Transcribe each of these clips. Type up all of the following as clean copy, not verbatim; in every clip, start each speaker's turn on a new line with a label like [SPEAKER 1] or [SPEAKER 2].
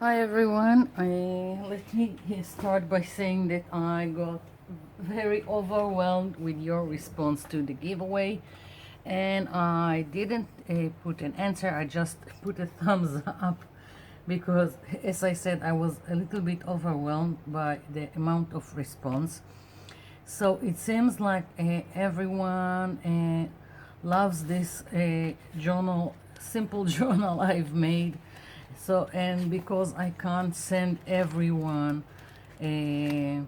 [SPEAKER 1] Hi everyone. Let me start by saying that I got very overwhelmed with your response to the giveaway, and I didn't put an answer. I just put a thumbs up because, as I said, I was a little bit overwhelmed by the amount of response. So it seems like everyone loves this journal, simple journal I've made. So, and because I can't send everyone and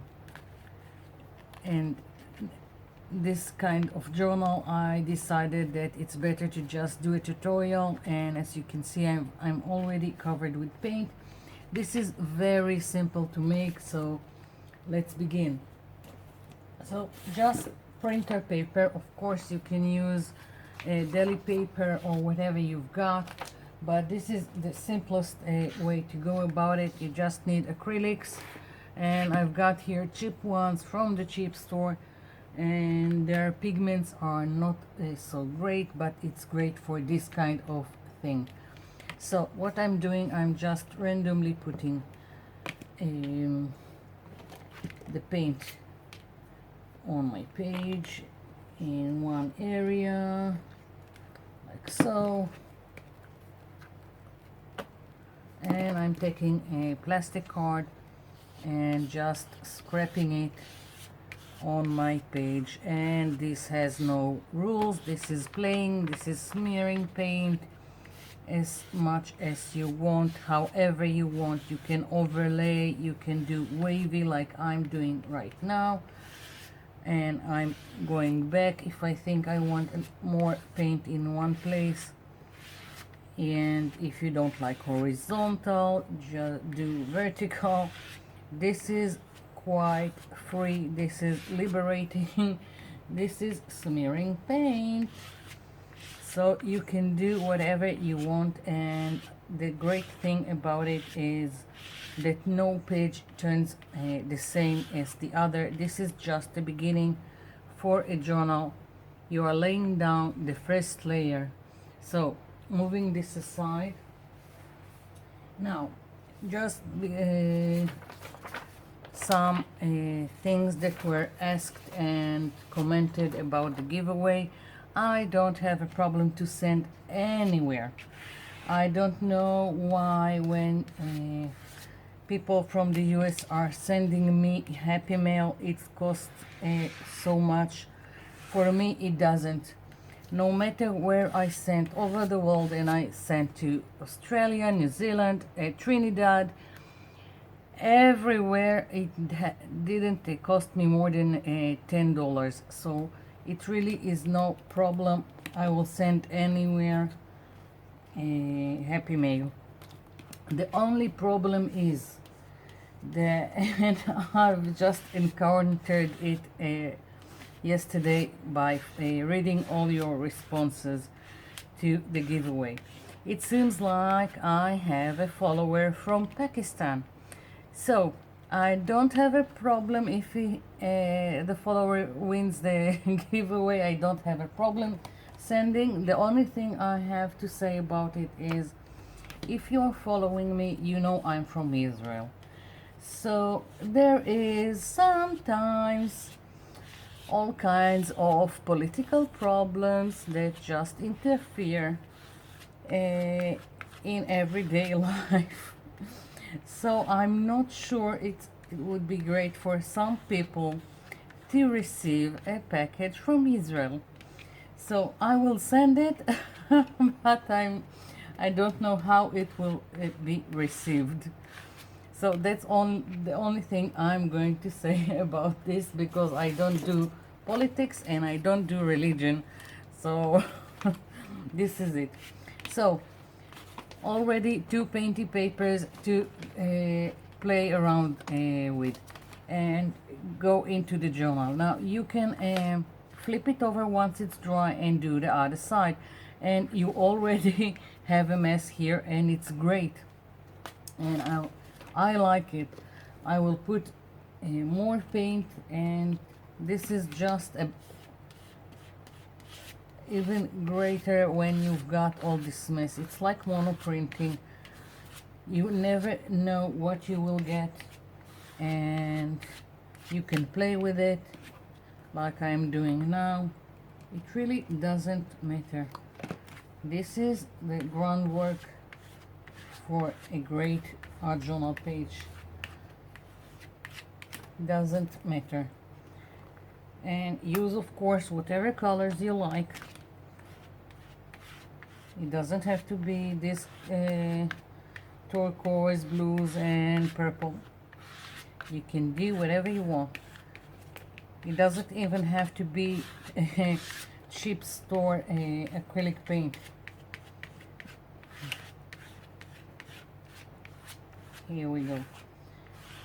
[SPEAKER 1] this kind of journal, I decided that it's better to just do a tutorial. And as you can see, I'm already covered with paint. This is very simple to make, so let's begin. So just printer paper. Of course you can use deli paper or whatever you've got, but this is the simplest way to go about it. You just need acrylics, and I've got here cheap ones from the cheap store, and their pigments are not so great, but it's great for this kind of thing. So what I'm doing, I'm just randomly putting the paint on my page in one area like so, and I'm taking a plastic card and just scraping it on my page. And this has no rules. This is playing, this is smearing paint as much as you want, however you want. You can overlay, you can do wavy like I'm doing right now, and I'm going back if I think I want more paint in one place. And if you don't like horizontal, just do vertical. This is quite free, this is liberating. This is smearing paint, so you can do whatever you want. And the great thing about it is that no page turns the same as the other. This is just the beginning for a journal. You are laying down the first layer. So moving this aside, now just some things that were asked and commented about the giveaway. I don't have a problem to send anywhere. I don't know why when people from the US are sending me Happy Mail, it costs so much. For me, it doesn't. No matter where I sent over the world, and I sent to Australia, New Zealand, Trinidad, everywhere, it didn't cost me more than $10. So it really is no problem. I will send anywhere Happy Mail. The only problem is that, and I've just encountered it yesterday by reading all your responses to the giveaway. It seems like I have a follower from Pakistan. So I don't have a problem if the follower wins the giveaway. I don't have a problem sending. The only thing I have to say about it is, if you're following me, you know I'm from Israel. So there is sometimes all kinds of political problems that just interfere in everyday life. So I'm not sure it would be great for some people to receive a package from Israel. So I will send it, but I don't know how it will be received. So that's the only thing I'm going to say about this, because I don't do politics and I don't do religion. So this is it. So already two painty papers to play around with and go into the journal. Now you can flip it over once it's dry and do the other side, and you already have a mess here, and it's great, and I like it. I will put more paint, and this is just a even greater when you've got all this mess. It's like monoprinting, You never know what you will get, and you can play with it like I'm doing now. It really doesn't matter. This is the groundwork for a great art journal page. Doesn't matter. And use, of course, whatever colors you like. It doesn't have to be this turquoise, blues, and purple. You can do whatever you want. It doesn't even have to be cheap store acrylic paint. Here we go.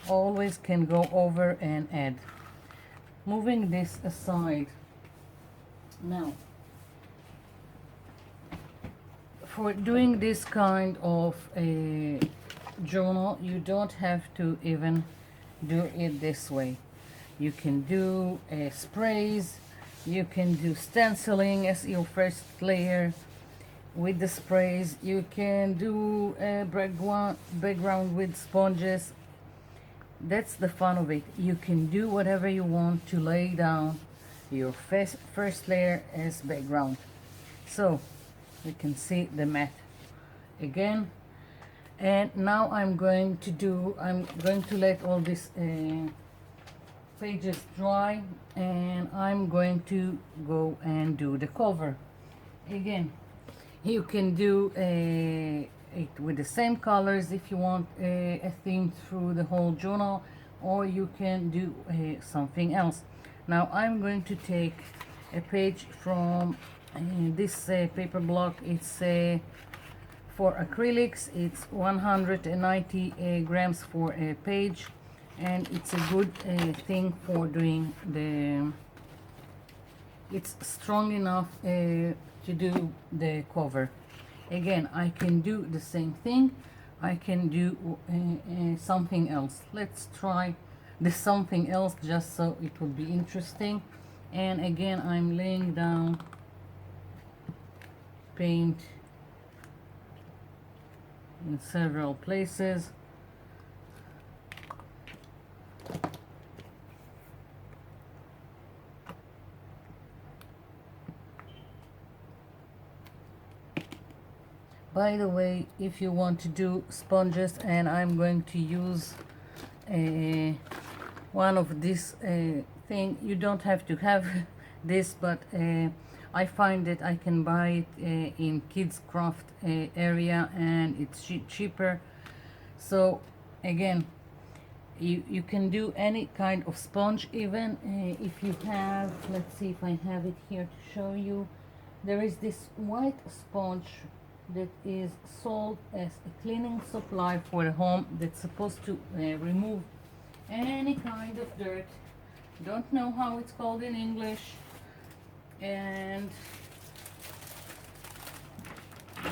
[SPEAKER 1] Always can go over and add. Moving this aside. Now, for doing this kind of a journal, you don't have to even do it this way. You can do sprays, you can do stenciling as your first layer with the sprays, you can do a background with sponges. That's the fun of it. You can do whatever you want to lay down your first layer as background. So you can see the mat again. And now I'm going to let all these pages dry, and I'm going to go and do the cover. Again, you can do it with the same colors if you want a theme through the whole journal, or you can do something else. Now I'm going to take a page from this paper block. It's for acrylics. It's 190 grams for a page, and it's a good thing for doing it's strong enough to do the cover. Again, I can do the same thing. I can do something else. Let's try the something else just so it will be interesting. And again, I'm laying down paint in several places. By the way, if you want to do sponges, and I'm going to use one of this thing, you don't have to have this, but I find that I can buy it in kids craft area, and it's cheaper. So again, you can do any kind of sponge, even if you have, let's see if I have it here to show you. There is this white sponge that is sold as a cleaning supply for the home, that's supposed to remove any kind of dirt. Don't know how it's called in English. And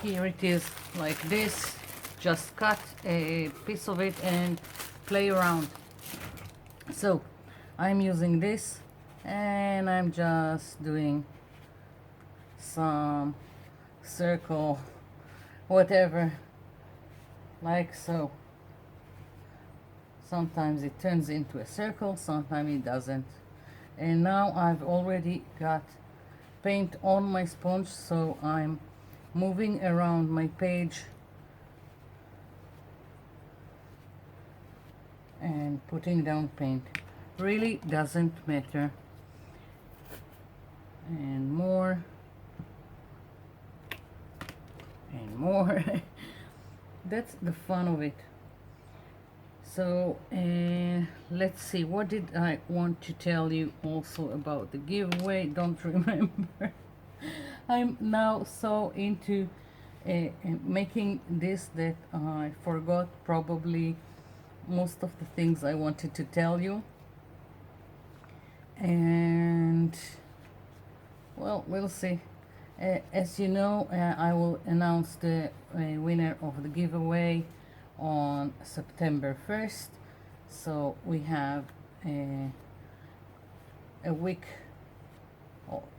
[SPEAKER 1] here it is, like this. Just cut a piece of it and play around. So I'm using this, and I'm just doing some circle, whatever, like so. Sometimes it turns into a circle, sometimes it doesn't. And now I've already got paint on my sponge, so I'm moving around my page and putting down paint. Really doesn't matter. And more and more. That's the fun of it. So let's see, what did I want to tell you also about the giveaway? Don't remember. I'm now so into making this that I forgot probably most of the things I wanted to tell you. And well, we'll see. As you know, I will announce the winner of the giveaway on September 1st. So we have a week,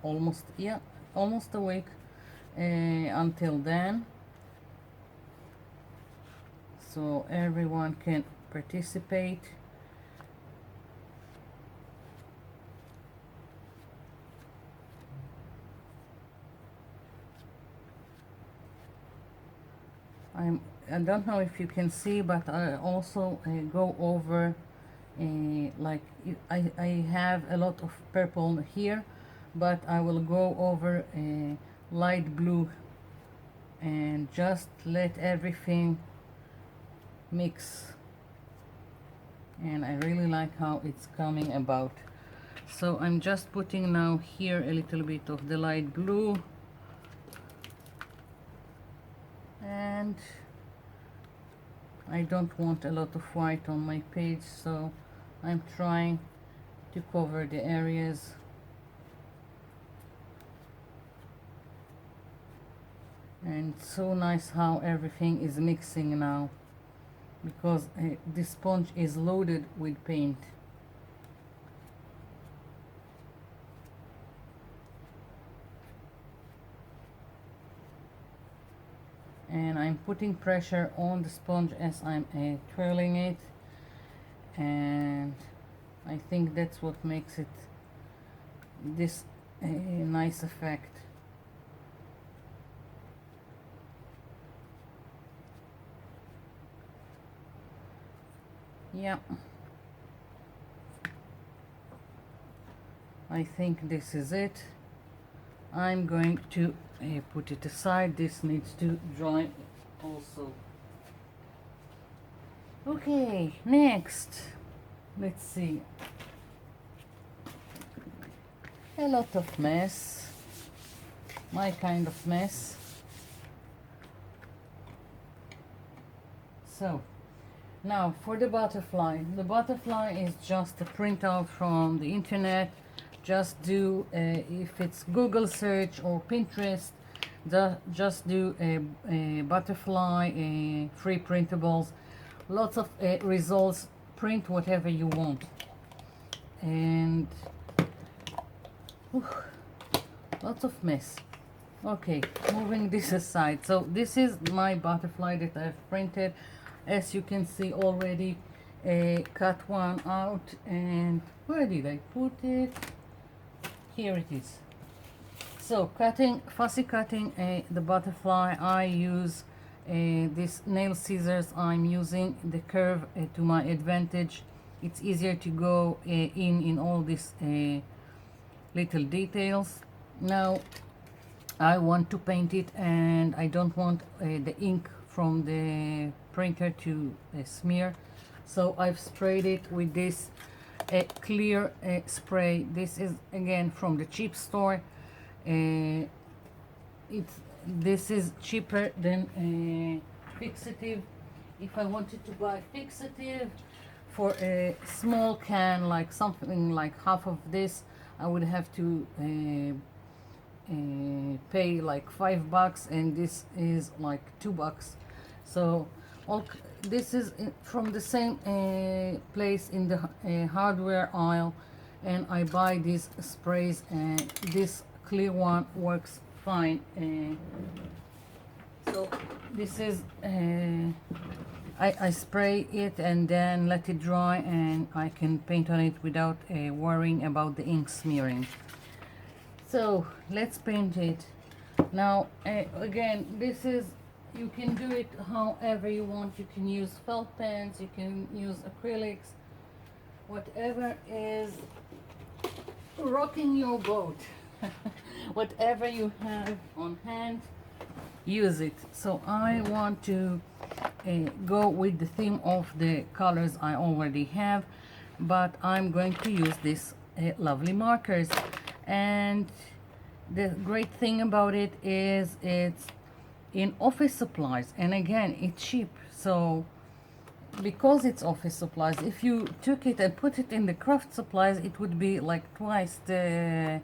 [SPEAKER 1] almost a week until then. so everyone can participate. I don't know if you can see, but I also go over like I have a lot of purple here, but I will go over light blue and just let everything mix, and I really like how it's coming about. So I'm just putting now here a little bit of the light blue, and I don't want a lot of white on my page, so I'm trying to cover the areas. And it's so nice how everything is mixing now, because the sponge is loaded with paint. And I'm putting pressure on the sponge as I'm twirling it, and I think that's what makes it this nice effect. Yeah, I think this is it. I'm going to put it aside. This needs to dry also. Okay, next, let's see. A lot of mess, my kind of mess. So now for the butterfly is just a printout from the internet. Just do if it's Google search or Pinterest, just do a butterfly, free printables, lots of results. Print whatever you want, and lots of mess. Okay, moving this aside. So this is my butterfly that I've printed. As you can see already, cut one out, and where did I put it? Here it is. So fussy cutting the butterfly, I use this nail scissors. I'm using the curve to my advantage. It's easier to go in all these little details. Now I want to paint it, and I don't want the ink from the printer to smear, so I've sprayed it with this clear spray. This is again from the cheap store. This is cheaper than fixative. If I wanted to buy fixative for a small can, like something like half of this, I would have to pay like $5, and this is like $2. So this is from the same place in the hardware aisle, and I buy these sprays, and this clear one works fine. So this is I spray it and then let it dry, and I can paint on it without worrying about the ink smearing. So let's paint it. Now again, this is, you can do it however you want. You can use felt pens, you can use acrylics, whatever is rocking your boat. Whatever you have on hand, use it. So I want to go with the theme of the colors I already have, but I'm going to use these lovely markers. And the great thing about it is it's in office supplies, and again, it's cheap. So because it's office supplies, if you took it and put it in the craft supplies, it would be like twice the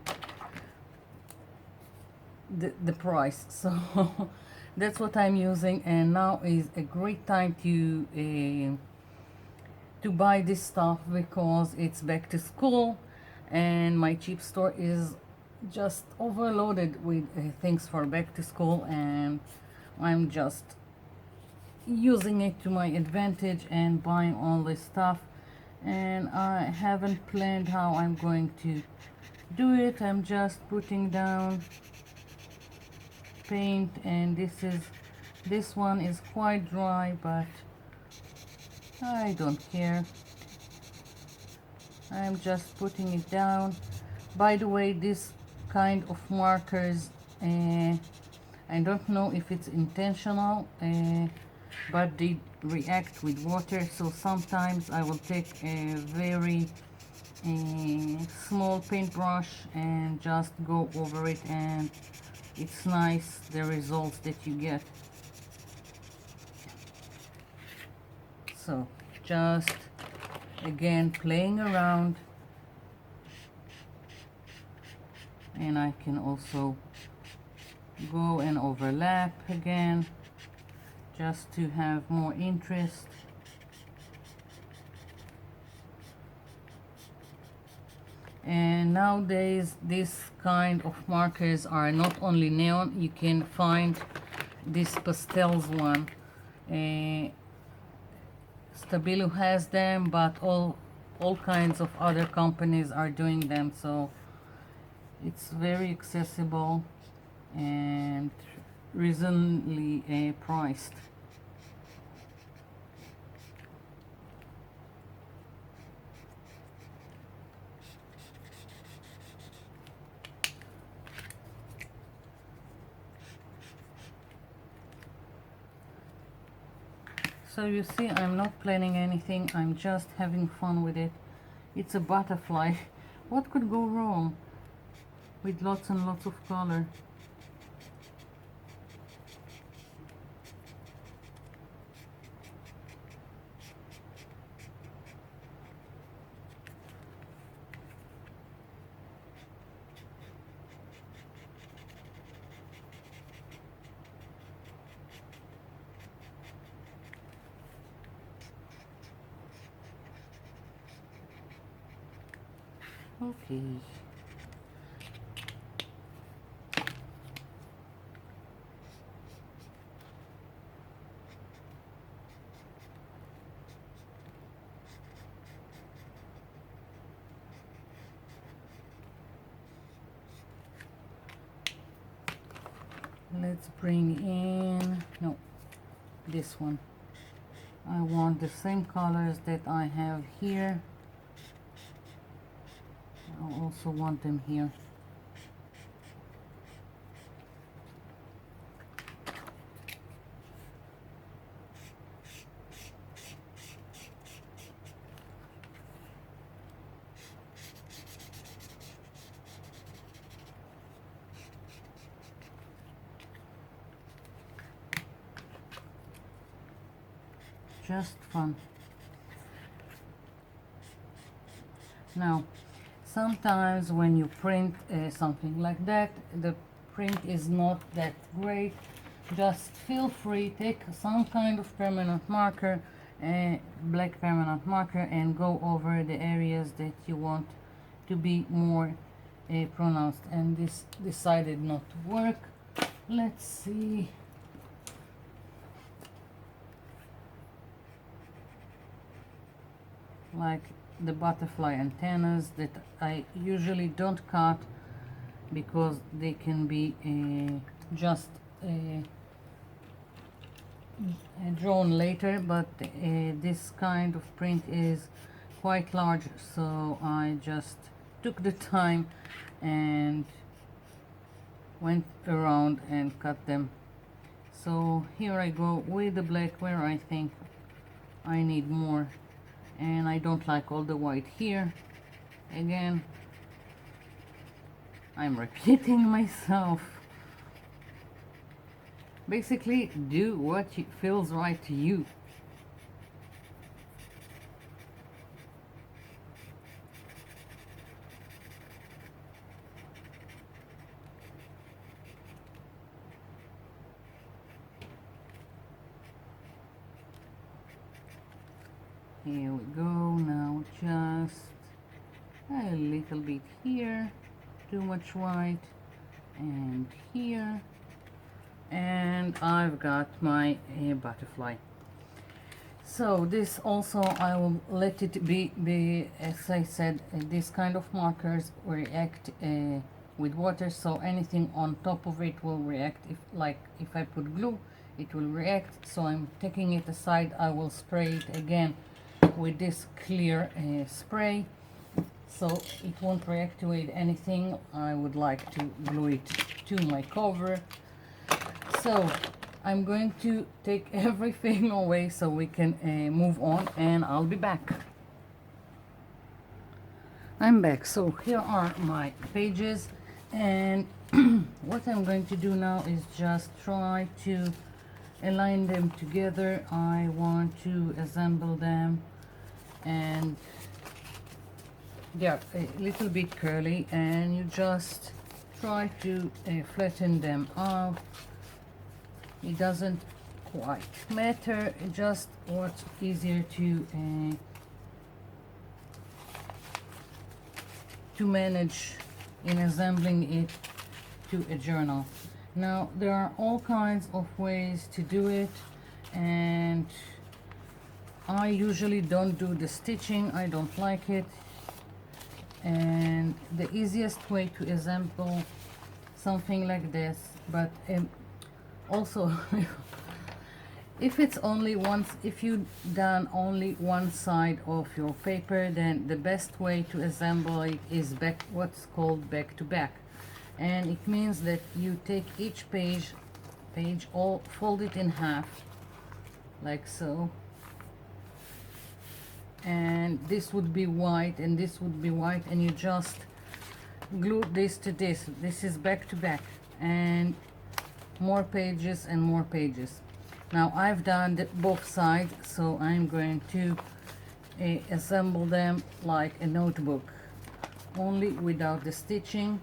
[SPEAKER 1] price. So that's what I'm using, and now is a great time to buy this stuff, because it's back to school and my cheap store is just overloaded with things for back to school, and I'm just using it to my advantage and buying all this stuff, and I haven't planned how I'm going to do it. I'm just putting down paint, and this one is quite dry, but I don't care. I'm just putting it down. By the way, this kind of markers, I don't know if it's intentional, but they react with water, so sometimes I will take a very small paintbrush and just go over it, and it's nice the results that you get. So just again playing around, and I can also go and overlap again just to have more interest. And nowadays this kind of markers are not only neon, you can find this pastels one. Stabilo has them, but all kinds of other companies are doing them, so it's very accessible and reasonably priced. So you see, I'm not planning anything, I'm just having fun with it. It's a butterfly. What could go wrong with lots and lots of color? Okay. Let's bring in, no, this one. I want the same colors that I have here. I also want them here. Just fun. Now, sometimes when you print something like that, the print is not that great. Just feel free, take some kind of permanent marker, black permanent marker, and go over the areas that you want to be more pronounced. And this decided not to work. Let's see. Like the butterfly antennas that I usually don't cut because they can be just drawn later, but this kind of print is quite large, so I just took the time and went around and cut them. So here I go with the black where I think I need more, and I don't like all the white here. Again, I'm repeating myself. Basically, do what feels right to you. Here we go. Now just a little bit here, too much white, and here, and I've got my butterfly. So this also I will let it be as I said, this kind of markers react with water, so anything on top of it will react. If I put glue, it will react. So I'm taking it aside. I will spray it again with this clear spray, so it won't react with anything. I would like to glue it to my cover. So I'm going to take everything away so we can move on, and I'll be back. I'm back. So here are my pages, and what I'm going to do now is just try to align them together. I want to assemble them, and they're a little bit curly, and you just try to flatten them out. It doesn't quite matter, just what's easier to manage in assembling it to a journal. Now there are all kinds of ways to do it, and I usually don't do the stitching. I don't like it, and the easiest way to assemble something like this, but also if it's only once, if you done only one side of your paper, then the best way to assemble it is what's called back to back, and it means that you take each page all fold it in half like so, and this would be white and this would be white, and you just glue this to this. This is back to back, and more pages and more pages. Now I've done both sides, so I'm going to assemble them like a notebook, only without the stitching.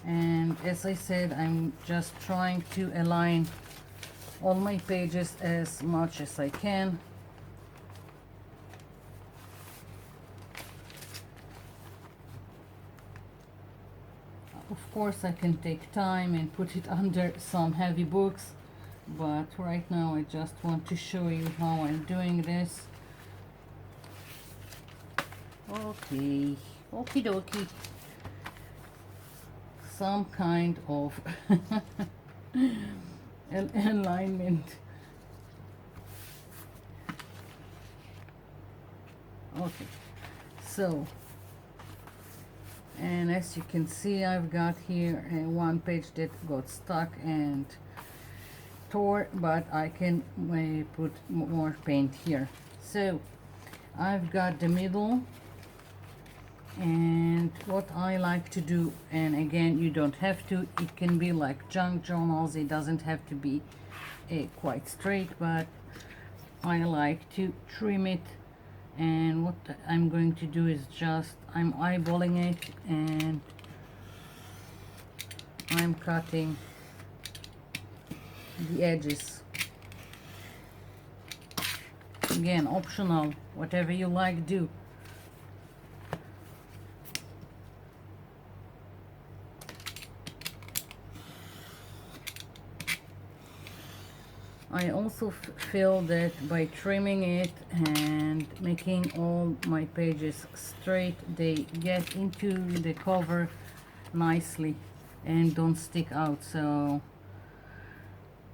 [SPEAKER 1] And as I said, I'm just trying to align all my pages as much as I can. Of course I can take time and put it under some heavy books, but right now I just want to show you how I'm doing this. Okay, okie dokie. Some kind of alignment. Okay, so, and as you can see, I've got here one page that got stuck and tore, but I can put more paint here. So I've got the middle, and what I like to do, and again you don't have to, it can be like junk journals, it doesn't have to be quite straight, but I like to trim it. And what I'm going to do is just, I'm eyeballing it and I'm cutting the edges. Again, optional, whatever you like, do. I also feel that by trimming it and making all my pages straight, they get into the cover nicely and don't stick out. So,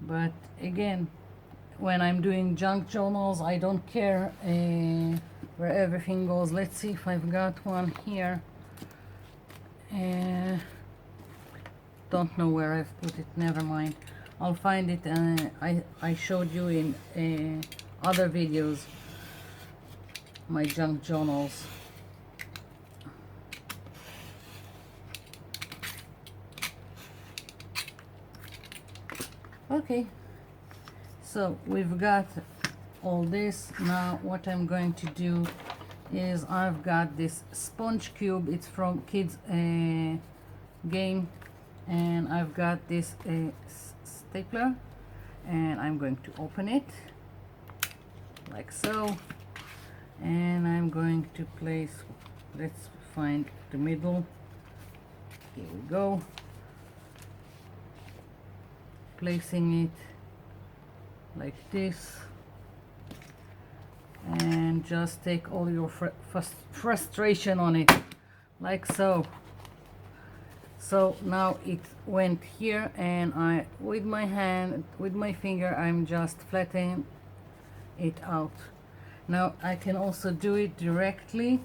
[SPEAKER 1] but again, when I'm doing junk journals, I don't care where everything goes. Let's see if I've got one here. Don't know where I've put it, never mind. I'll find it. I showed you in other videos my junk journals. Okay, so we've got all this. Now what I'm going to do is, I've got this sponge cube, it's from kids game, and I've got this stapler, and I'm going to open it like so, and I'm going to place, let's find the middle, here we go, placing it like this, and just take all your frustration on it, like so. So now it went here, and I, with my hand, with my finger, I'm just flattening it out. Now I can also do it directly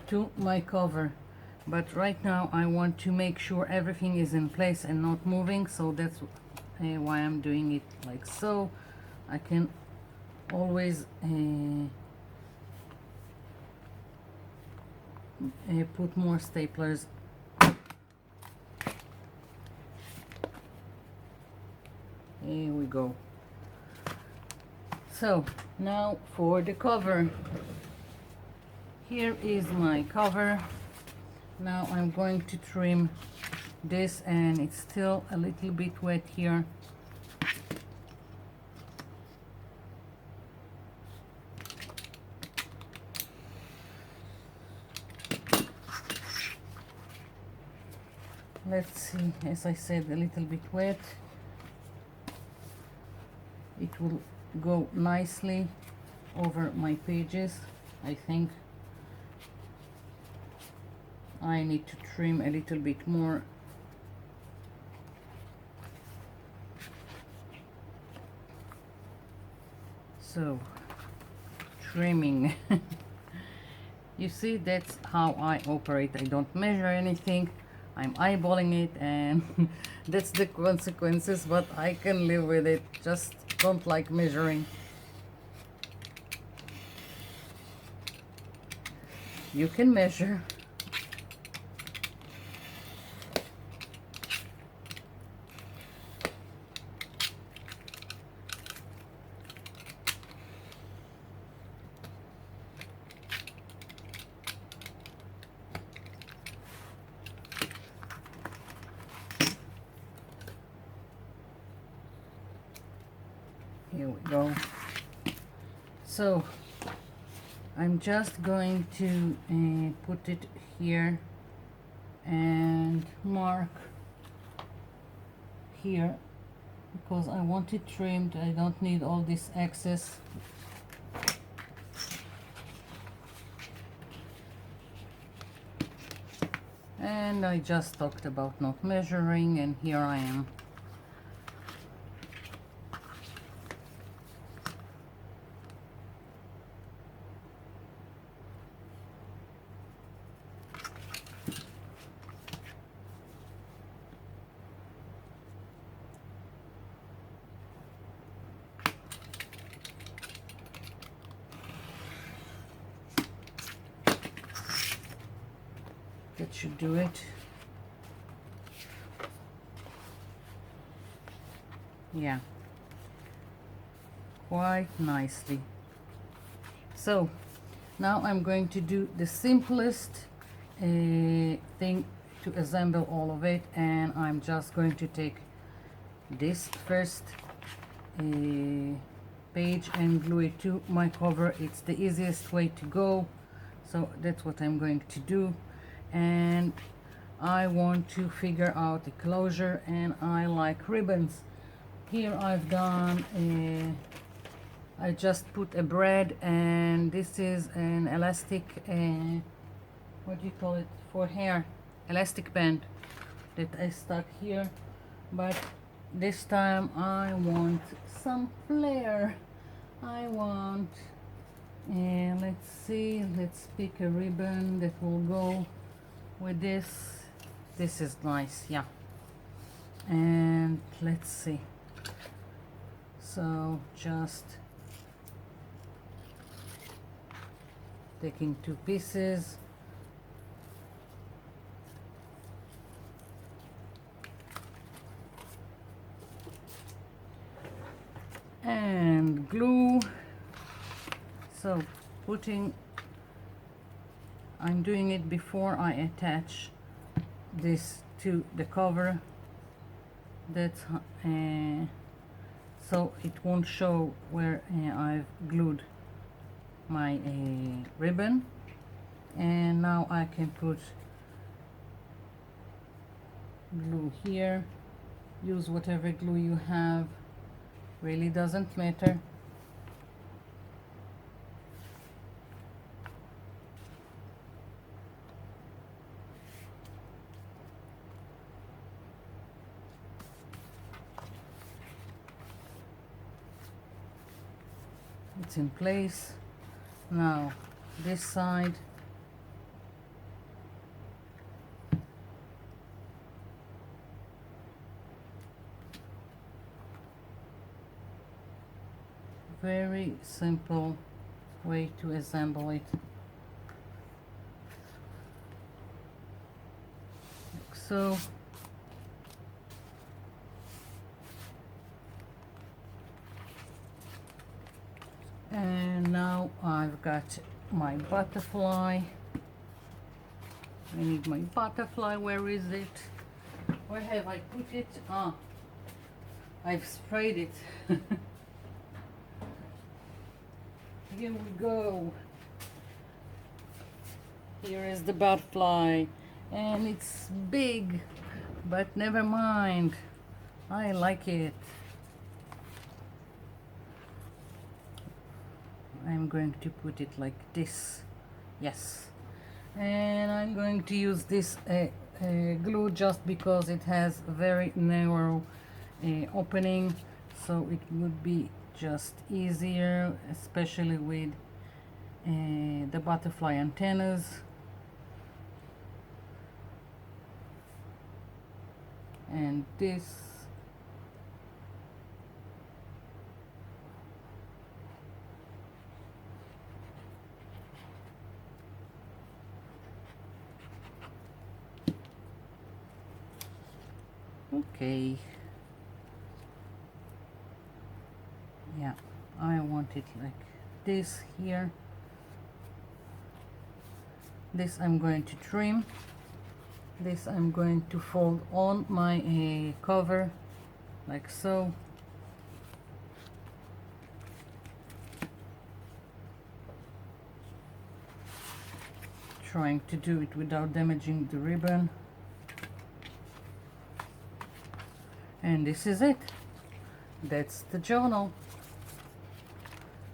[SPEAKER 1] to my cover, but right now I want to make sure everything is in place and not moving, so that's why I'm doing it like so. I can always put more staplers. Here we go. So now for the cover. Here is my cover. Now I'm going to trim this, and it's still a little bit wet here. Let's see, as I said, a little bit wet. It will go nicely over my pages. I think I need to trim a little bit more. So, trimming. You see, that's how I operate. I don't measure anything. I'm eyeballing it, and that's the consequences, but I can live with it. Just don't like measuring. You can measure. Here we go. So I'm just going to put it here and mark here, because I want it trimmed. I don't need all this excess. And I just talked about not measuring, and here I am. That should do it. Yeah, quite nicely. So now I'm going to do the simplest thing to assemble all of it, and I'm just going to take this first page and glue it to my cover. It's the easiest way to go, so that's what I'm going to do. And I want to figure out the closure, and I like ribbons. Here I've done I just put a braid, and this is an elastic, what do you call it, for hair, elastic band that I stuck here. But this time I want some flair. I want, let's see, let's pick a ribbon that will go with this. This is nice, yeah. And let's see. So just taking two pieces, and glue. So I'm doing it before I attach this to the cover. That's so it won't show where I've glued my ribbon. And now I can put glue here. Use whatever glue you have, really doesn't matter. it's in place. Now this side, very simple way to assemble it, like so. And now I've got my butterfly. I need my butterfly. Where is it? Where have I put it? Ah, I've sprayed it. Here we go. Here is the butterfly, and it's big, but never mind. I like it. I'm going to put it like this. Yes. And I'm going to use this glue just because it has a very narrow opening, so it would be just easier, especially with the butterfly antennas. And this okay. Yeah, I want it like this here. This I'm going to trim. This I'm going to fold on my cover like so. Trying to do it without damaging the ribbon. And this is it. That's the journal.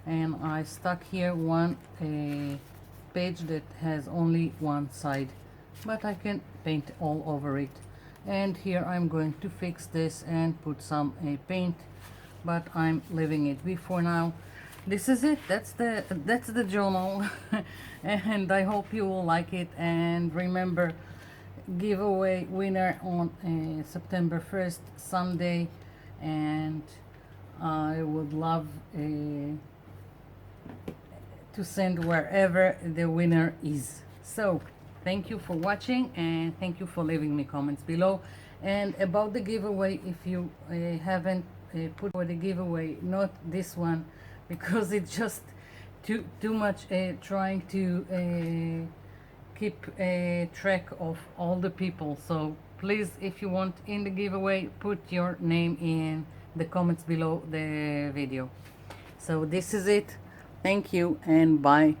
[SPEAKER 1] And I stuck here one page that has only one side, but I can paint all over it. And here I'm going to fix this and put some paint, but I'm leaving it be for now. This is it. That's the journal. And I hope you will like it. And remember, giveaway winner on September 1st, Sunday, and I would love to send wherever the winner is. So thank you for watching, and thank you for leaving me comments below. And about the giveaway, if you haven't put for the giveaway, not this one, because it's just too much trying to keep track of all the people. So please, if you want in the giveaway, put your name in the comments below the video. So this is it. Thank you and bye.